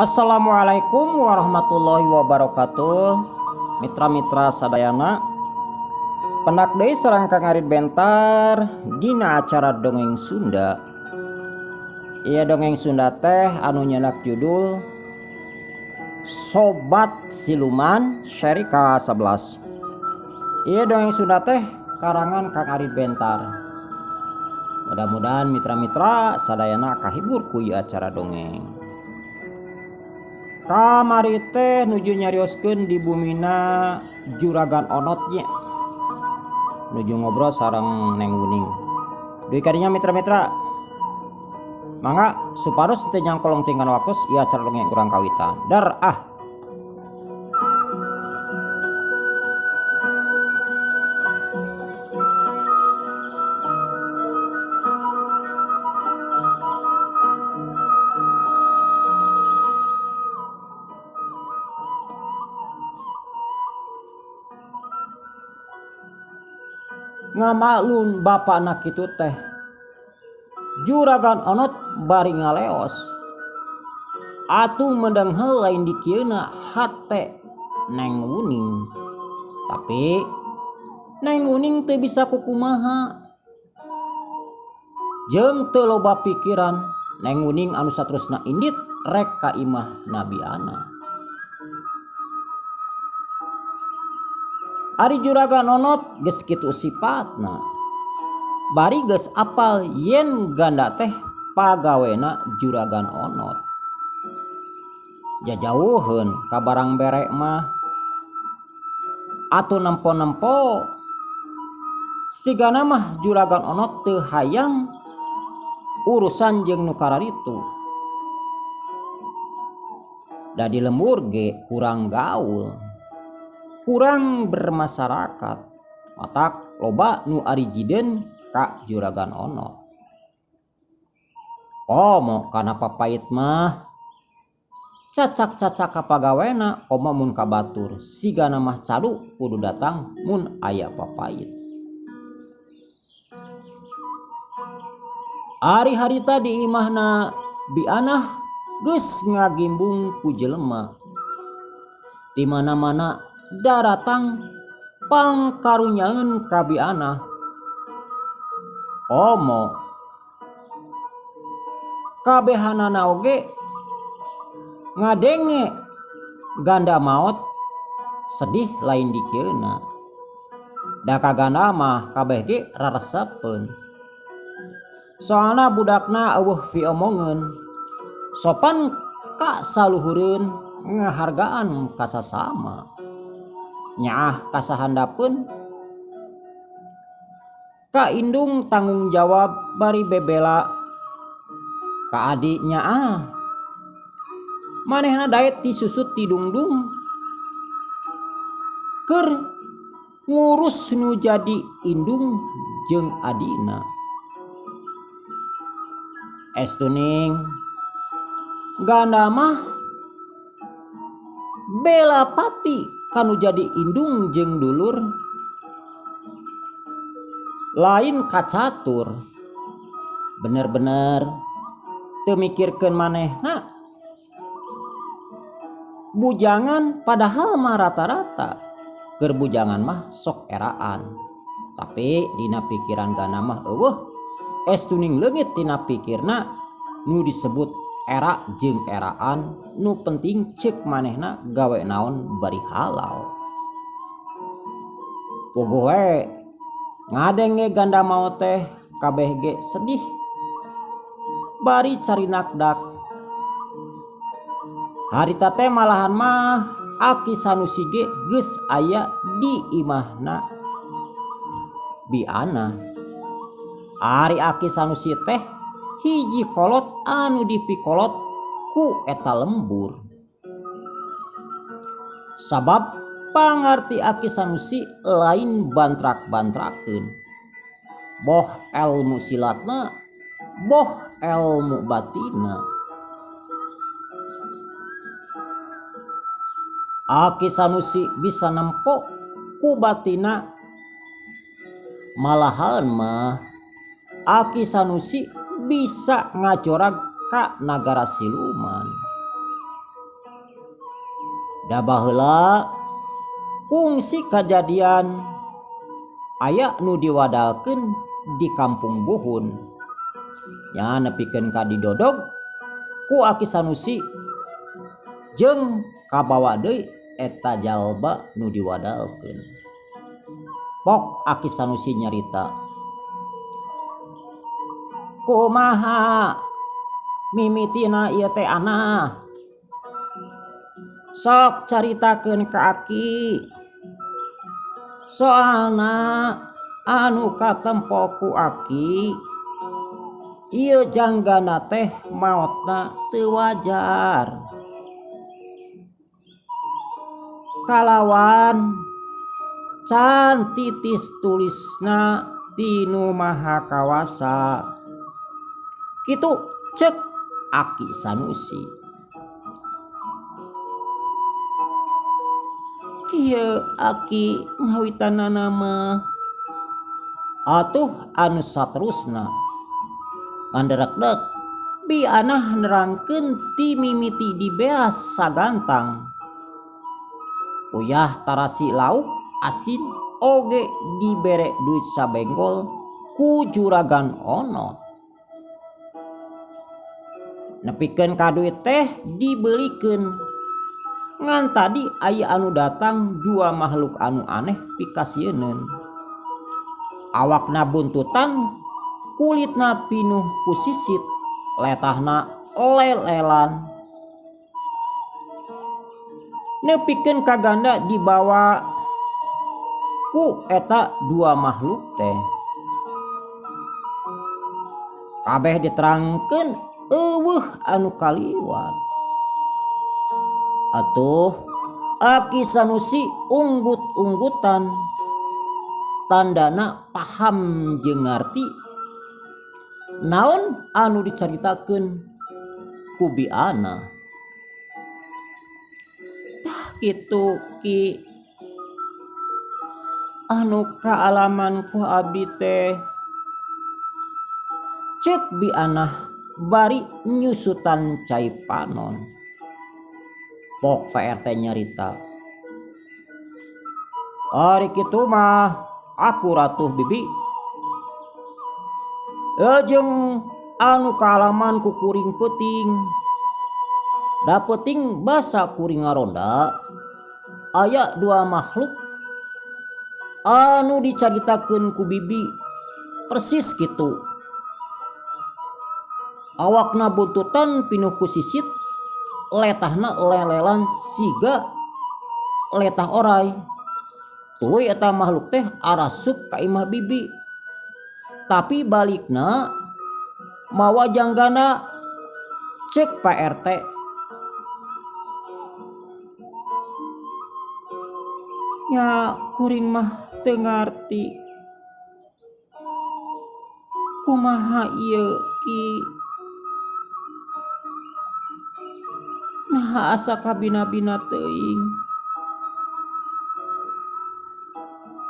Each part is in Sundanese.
Assalamualaikum warahmatullahi wabarakatuh. Mitra-mitra sadayana, pendak deui sareng Kang Arit bentar dina acara dongeng Sunda. Ieu dongeng Sunda teh anu nyeunat judul Sobat Siluman seri ka-11. Ieu dongeng Sunda teh karangan Kang Arit bentar. Mudah-mudahan mitra-mitra sadayana kahibur ku ieu acara dongeng. Kamari teh nuju nyarioskeun di bumina Juragan Onotnya, nuju ngobrol sareng Neng Wuning. Duy kadinya mitra-mitra, mangga supados teu nyangkolong tinggal waktu ieu acara dongeng kurang kawitan. Dar ngamaklun bapak anak kitu teh Juragan Onot bari ngaleos. Atuh mendeng heula lain dikieuna hate Neng Wuning. Tapi Neng Wuning teu bisa kukumaha. Jeung teu loba pikiran Neng Wuning anu saterusna indit rek ka imah Nabi Ana. Ari Juragan Onot geus kitu sifatna. Bari geus apal yen ganda teh pagawena Juragan Onot. Jajauheun ka barang bere mah atuh nempo-nempo sigana mah Juragan Onot teu hayang urusan jeung nu kararitu. Da di lembur ge kurang gaul, kurang bermasyarakat, otak loba nu ari jiden ka Juragan Onot. Komo kana papait mah cacak-cacak ka pagawena, komo mun ka batur sigana mah cadu kudu datang mun aya papait. Ari harita di imahna Bi Anah geus ngagimbung ku jelema. Di mana-mana daratang pangkarunyaeun ka Bi Anah. Komo kabehanana oge ngadenge ganda maot sedih lain dikieuna. Da kaganda mah kabeh ge raresepeun. Soalna budakna eueuh piomongeun, sopan ka saluhureun, ngahargaan ka sasama. Nyaah kasahandapeun ka indung tanggung jawab bari bebela ka adi nyaah. Manehna daet ti susut ti dungdung keur ngurus nu jadi indung jeung adina. Estuning ganda mah bela pati kanu jadi indung jeung dulur, lain kacatur. Bener-bener teu mikirkeun manehna. Bujangan padahal mah rata-rata keur bujangan mah sok eraan. Tapi dina pikiran gana mah eueuh estuning leungit tina pikirna nu disebut era jeung eraan, nu penting ceuk manehna gawe naon bari halal. Puguh we ngadenge ganda maot teh kabeh ge sedih bari carinakdak. Harita teh malahan mah Aki Sanusi ge geus aya di imahna Bi Anah. Ari Aki Sanusi teh hiji kolot anu dipikolot ku eta lembur. Sabab pangarti Aki Sanusi lain bantrak-bantrakeun. Boh elmu silatna, boh elmu batina. Aki Sanusi bisa nempo ku batina. Malahan mah Aki Sanusi bisa ngacorag ka nagara siluman. Da baheula kungsi kejadian aya nu diwadalkeun di kampung Buhun nya nepikeun ka didodog ku Aki Sanusi jeung kabawa deui eta jalba nu diwadalkeun. Pok Aki Sanusi nyarita, kumaha mimitina ieu teh Ana, sok caritakeun ka Aki, soalna anu katempo ku Aki ieu janggana teh maotna teu wajar. Kalawan can titis tulisna tinu Maha Kawasa. Kitu cek Aki Sanusi. Kieu Aki ngawitanana mah atuh anu saterusna nganderekdek bi anah nerangkeun ti mimiti dibeas sagantang. Uyah tarasi lauk asin oge dibere duit sabenggol ku juragan Onot. Nepikeun ka duit teh dibelikeun. Ngan tadi aya anu datang dua makhluk anu aneh pikasieun. Awakna buntutan, kulitna pinuh ku sisit, letahna lelelan. Nepikeun ka ganda dibawa ku eta dua makhluk teh. Kabeh diterangkeun eueuh anu kaliwat. Atuh Aki Sanusi unggut-unggutan, tandana paham jeung ngarti naon anu dicaritakeun ku biana. Kitu Ki anu kaalaman ku abdi teh, cek bianah bari nyusutan cai panon. Pok VRT nyarita, ari kitu mah aku Ratuh Bibi jeung anu kaalaman ku kuring peuting. Da peuting basa kuring ngaronda aya dua makhluk anu dicaritakeun ku Bibi persis kitu. Awakna buntutan pinuh ku sisit, letahna lelelan siga letah oray. Tuluy eta makhluk teh arasup ka imah Bibi. Tapi balikna mawa janggana, cek Pak RT. Ya kuring mah teu ngarti kumaha ieu Ki. Nah asa kabina-bina teuing.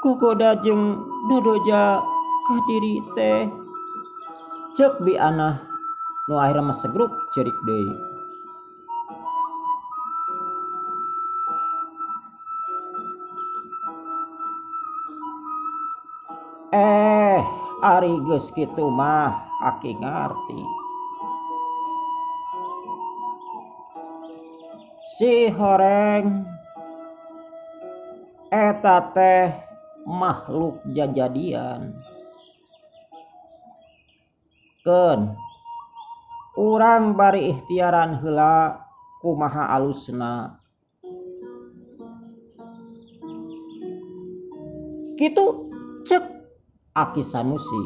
Kugoda jeung dodoja ka diri teh, cek bianah nu akhirna mah segruk ceurik deui. Ari geus kitu mah Aki ngarti. Si horeng eta teh makhluk jajadian. Keun urang bari ikhtiaran heula kumaha alusna. Kitu cek Aki Sanusi.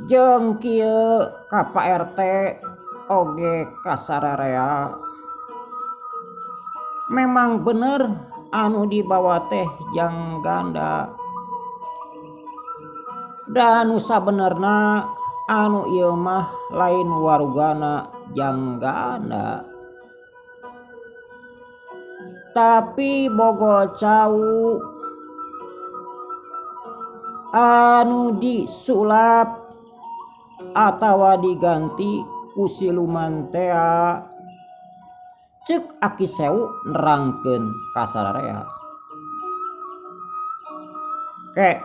Jeung kieu ka Pak RT oge kasararea. Memang bener anu dibawa teh jangganda. Dan nu sabenerna anu ieu mah lain warugana jangganda. Tapi bogo cau anu disulap atawa diganti ku siluman tea. Cek Aki Sewu nerangkeun ka sararea. Ke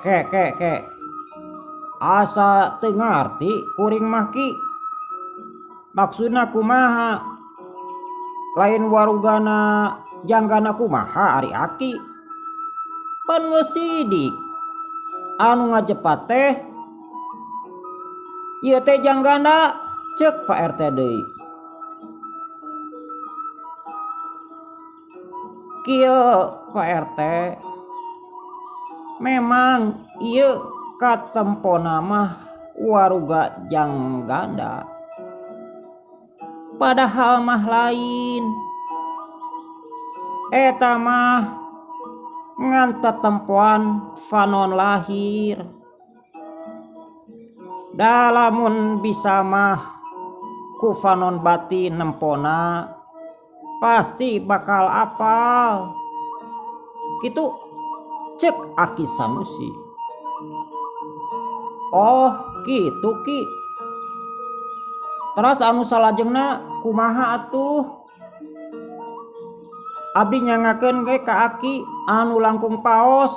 asa teu ngarti kuring mah ki. Maksudna kumaha? Lain warugana janggana kumaha ari Aki? Pan geus sidik anu ngajepat teh ieu teh janggana, cek Pak RT deui. Kieu Pak RT, memang ieu katempona mah waruga jangganda. Padahal mah lain. Eta mah ngan tetempoan fanon lahir. Dalamun bisa mah ku fanon batin nempona pasti bakal apal. Kitu cek Aki Sanusi. Oh gitu Ki. Terus anu salajengna kumaha atuh? Abdi nyangakeun ge ka Aki anu langkung paos.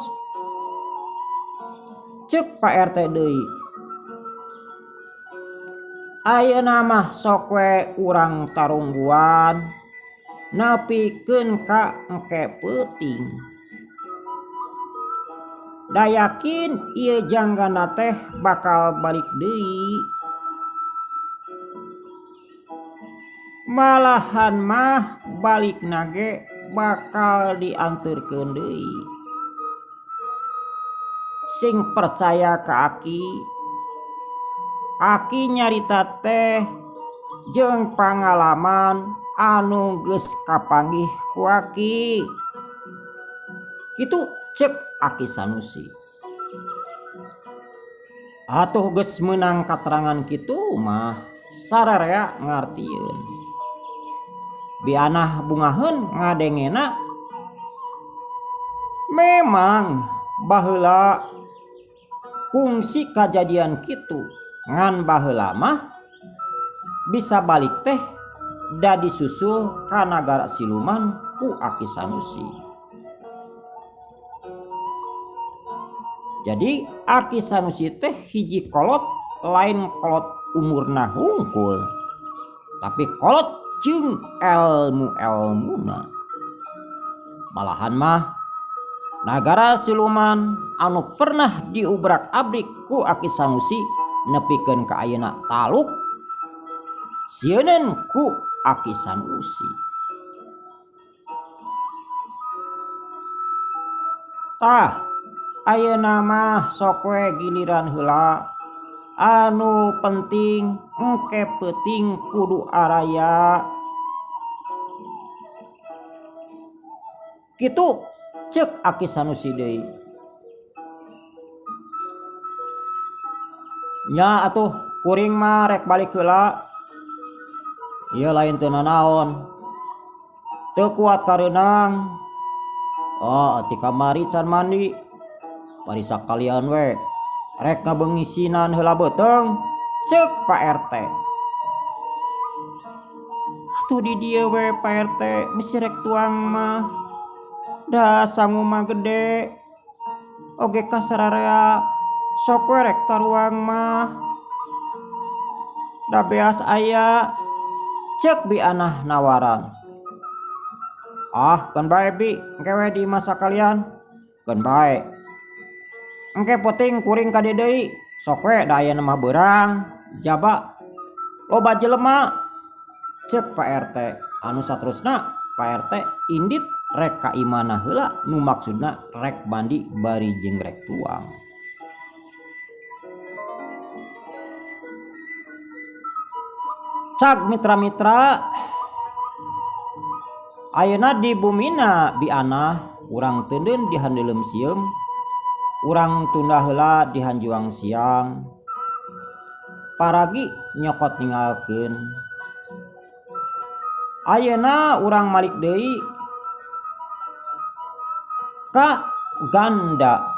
Cek Pak RT deui. Ayeuna mah sok we urang tarungguan nepikeun ka engke peuting. Da yakin ieu janggana teh bakal balik deui. Malahan mah balikna ge bakal dianturkeun deui. Sing percaya ka Aki nyarita teh jeung pangalaman anu geus kapanggih ku Aki. Kitu cek Aki Sanusi. Atuh geus meunang katerangan kitu mah sararea ngartieun. Bianah bungaheun ngadengena. Memang baheula kungsi kajadian kitu ngan baheula mah bisa balik teh da disusul ka nagara siluman ku Aki Sanusi. Jadi Aki Sanusi teh hiji kolot, lain kolot umurna hungkul, tapi kolot jeung elmu-elmuna. Malahan mah nagara siluman anu pernah diubrak-abrik ku Aki Sanusi nepikeun ka ayeuna taluk sieun ku Aki Sanusi. Tah ayeuna mah sok we giliran heula. Anu penting engke peuting kudu araya. Kitu cek Aki Sanusi deui. Nya atuh kuring mah rek balik heula. Ieu lain teu nanaon. Teu kuat kareunang. Ti kamari can mandi. Bari sakalian we rek ngabeungisinan heula beuteung, cek Pak RT. Atuh di dieu we Pak RT misi rek tuang mah. Da sangu mah gede. Oge ka sararea sok we rek taruang mah. Da beas aya, cek bianah nawaran. Keun bae Bi, engke we di masa kalian. Keun bae. Engke poting kuring ka dieu deui, sok we da aya mah beurang, jaba loba jelema, cek Pak RT. Anu saterusna Pak RT indit rek ka imana heula nu maksudna rek mandi bari jeung rek tuang. Cag mitra-mitra, ayeuna di bumina bianah urang teundeun di handeulem sieum, urang tunda heula di hanjuang siang. Paragi nyokot ningalkeun. Ayeuna urang malik deui ka ganda